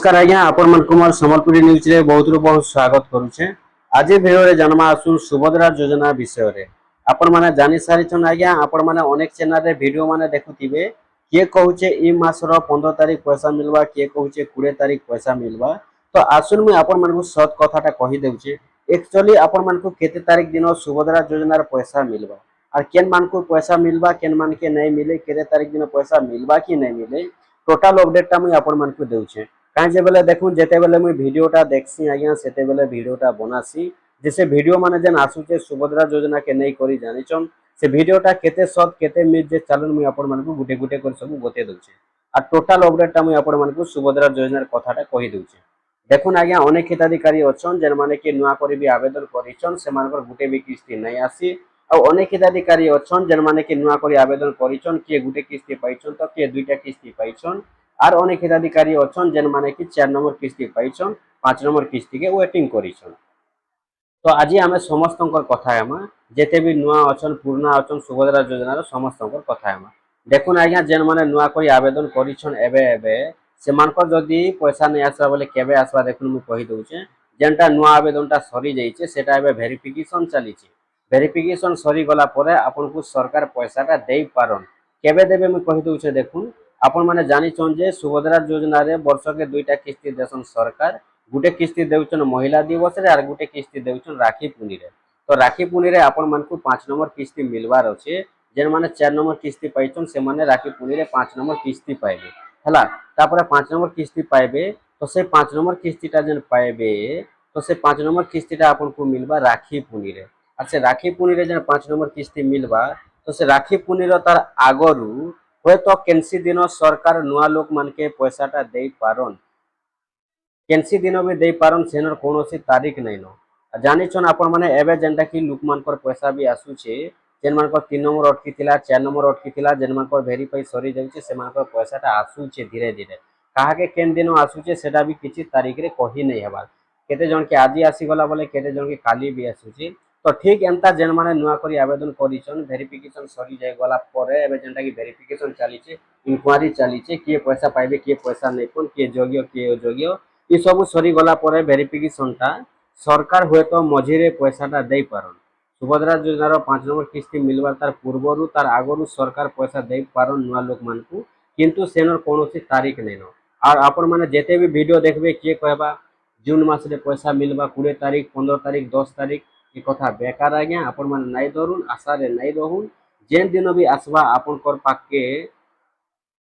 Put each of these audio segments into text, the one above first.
नमस्कार आज्ञा आपण मन कुमार संबलपुरी न्यूज रे बहुत स्वागत करूछे। आज वीडियो रे जन्मा आसु सुभद्रा योजना विषय रे आपण माने जानि सारी छन आज्ञा। आपण माने अनेक चैनल रे वीडियो माने देखुथिबे के कहूचे ई मास रो 15 तारिख पैसा मिलवा, के कहूचे 20 तारिख पैसा मिलवा। तो आसुन मैं आपण मन को सत कथाटा कहि देउचे। एक्चुअली आपण मन को केते तारिख दिन सुभद्रा योजना रे पैसा मिलवा और केन मान को पैसा मिलवा, केन मान के नहीं मिले, केते तारिख दिन पैसा मिलवा कि नहीं मिले, टोटल अपडेट मुझे आपण मन को देउछे। कहीं बेले देखूँ जिते बेले मुझे भिडटा देखसी आज्ञा से बेले भिडटा बनासी जैसे भिडियो माने जेन आसुचे सुभद्रा योजना के नहीं करी जानिछन से भिडटा केते सत केते मिट जे चलन मुझे आपण मन को गुटे गुटे कर सब बते दउछे और टोटल अपडेटटा मुझे आपण मन को सुभद्रा योजना कथाटा कहि दउछे। देखुन आज्ञा अनेक हिताधिकारी अछन जेन माने कि नुआ करी भी आवेदन करिछन सेमानकर गुटे भी किस्ती नहीं आसी और अनेक हिताधिकारी अछन जेन माने कि नुआ करी आवेदन करिछन किए गुटे किस्ती पाइछन तो किए दुईटा किस्ती पाइछन और अनेक हिताधिकारी अछन जेन माने कि 4 नंबर किस्ती पाइछन 5 नंबर किस्ती के वेटिंग करिछन। तो आज आमे समस्तंकर कथा हेमा जेते भी नुआ अछन पुराना अछन सुभद्रा योजना रो समस्तंकर कथा हेमा। देखुन आज्ञा जेन माने नुआ करी आवेदन करिछन एबे एबे सेमानकर जदी पैसा नहीं आसबा बोले केबे आसबा देखुन मु कहि दउचे। जेनटा नुआ आवेदनटा सरी जाइछे सेटा एबे वेरिफिकेशन चलीछे। वेरिफिकेशन सरी गला परे आपन को सरकार पैसाटा देई पारन। केबे देबे मु कहि दउचे। देखुन आपण माने जानिछन जे सुभद्रा योजना रे वर्ष के दुईटा किस्ती देसन सरकार। गुटे किस्ती देउछन महिला दिवस रे और गुटे किस्ती देउछन राखी पुनी रे। तो राखी पुनी रे आपण मन को 5 नंबर किस्ती मिलवार अछि। जेन माने 4 नंबर किस्ती पाइछन से माने राखी पुनी रे 5 नंबर किस्ती पाइबे हला। तापर 5 नंबर किस्ती पाइबे तो से 5 नंबर किस्तीटा जेन पाइबे तो से 5 नंबर किस्तीटा आपण को मिलबा राखी पुनी रे। और से राखी पुनी रे जेन 5 नंबर किस्ती मिलबा तो से राखी पुनी रो तार आगरु हुए तो केनसी दिन सरकार नुआ लोक मान के पैसाटा दे पारन। केनसी दिन भी दे पारन सेनर कोनोसी तारीख नहीं न जानिछन आपण माने एबे जेनटा कि लोक मान पर पैसा भी आसुचे जेन मान को 3 नंबर अटकी थिला 4 नंबर अटकी थिला जेन मान को वेरीफाई सरी जाउचे से मान को पैसाटा आसुचे धीरे धीरे काहा के केन दिन आसुचे सेटा भी किछि तारीख रे कहि नहीं हेबा। केते जन के आजि आसी गला बोले केते जन के काली भी आसुचे। तो ठीक एंता जेन माने नुआ करी आवेदन करिछन वेरिफिकेशन सरी जाय गला परे एबे जेनटा कि वेरिफिकेशन चलीचे इंक्वायरी चलीचे किए पैसा पाइबे किए पैसा नहीं कोन किए योग्य किए अयोग्य ई सब सरी गला परे वेरिफिकेशनटा सरकार हुए तो मझिरे पैसाटा दे पारन। सुभद्रा योजनार 5 नंबर किस्ती मिलवार तार पूर्वरु तार आगरु सरकार पैसा दे पारन नुआ लोक मान को किंतु सेनर कोनोसी तारीख नहीं न। और आपण माने जेते भी वीडियो देखबे किए कहबा जून मास रे पैसा मिलबा 20 तारीख 15 तारीख 10 तारीख ये कथा बेकार आज्ञा। आपण माने नहीं धरुन आशा रे नहीं रहून जेन दिन भी आसबा आपण कर पाके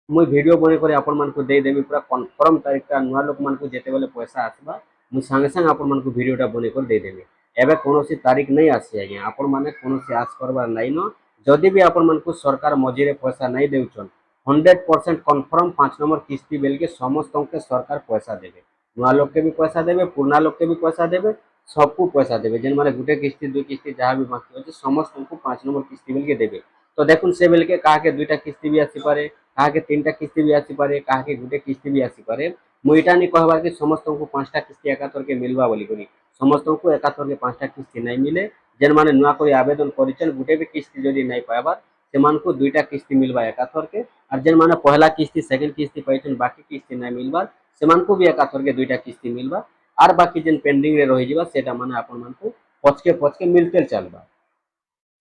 मुई वीडियो बने करे आपण मान को दे देबी पूरा कंफर्म तारीखटा नुआ लोक मान को जेते बेले पैसा आसबा मु संगे संग आपण मान को वीडियोटा बने कर दे देबी। एबे कोनोसी तारीख नहीं आसी आज्ञा। आपण माने कोनोसी आस करबा नहीं न। जदी भी आपण मान को सरकार मझिरे पैसा नहीं देउछन 100% कंफर्म 5 नंबर किस्ती बेल के समस्त के सरकार पैसा देबे। नुआ लोक के भी पैसा देबे पुराना लोक के भी पैसा देबे सबको पैसा देबे। जेन माने गुटे किस्ती दुई किस्ती जहाँ भी बाकी होचे समस्त को 5 नंबर किस्ती बेल के देबे। तो देखुन से बेल के कहा के दुईटा किस्ती भी आसी पारे कहा के 3टा किस्ती भी आसी पारे कहा के गुटे किस्ती भी आसी पारे। मुईटा नहीं कहबा कि समस्त को 5टा किस्ती एकाथर के मिलवा बोली करी समस्त को एकाथर के 5टा किस्ती नहीं मिले। जेन माने नुआ करी आवेदन करिछन गुटे भी किस्ती जदी नहीं पाइबार सेमान को 2टा किस्ती मिलवा एकाथर के और जेन माने पहला किस्ती सेकंड किस्ती पाइछन बाकी किस्ती नहीं मिलबार सेमान को भी एकाथर के 2टा किस्ती मिलबा और बाकी जेन पेंडिंग रे रहि जिबा सेटा माने आपण मान को पच के मिलते चलबा।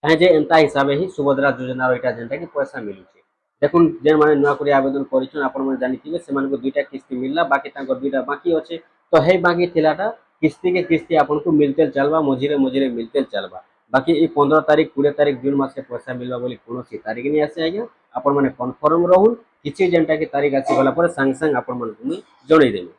काहे जे एंता हिसाबे ही सुभद्रा योजना रो एटा जेनटा कि पैसा मिलुचे। देखुन जेन माने नुआ करी आवेदन करिछन आपण माने जानिथिबे सेमान को 2टा किस्ती मिलला बाकी तांकर 2टा बाकी अछि। तो हे बाकी थिलाटा किस्ती के किस्ती आपण को मिलते चलबा मझिरे मझिरे मिलते चलबा। बाकी ई 15 तारीख 20 तारीख जून मास के पैसा मिलबा बोली कोनोसी तारीख नहीं आसे आज्ञा। आपण माने कन्फर्म रहून किछि जेनटा कि तारीख आसी गला पर संग संग आपण मान को जणै देबे।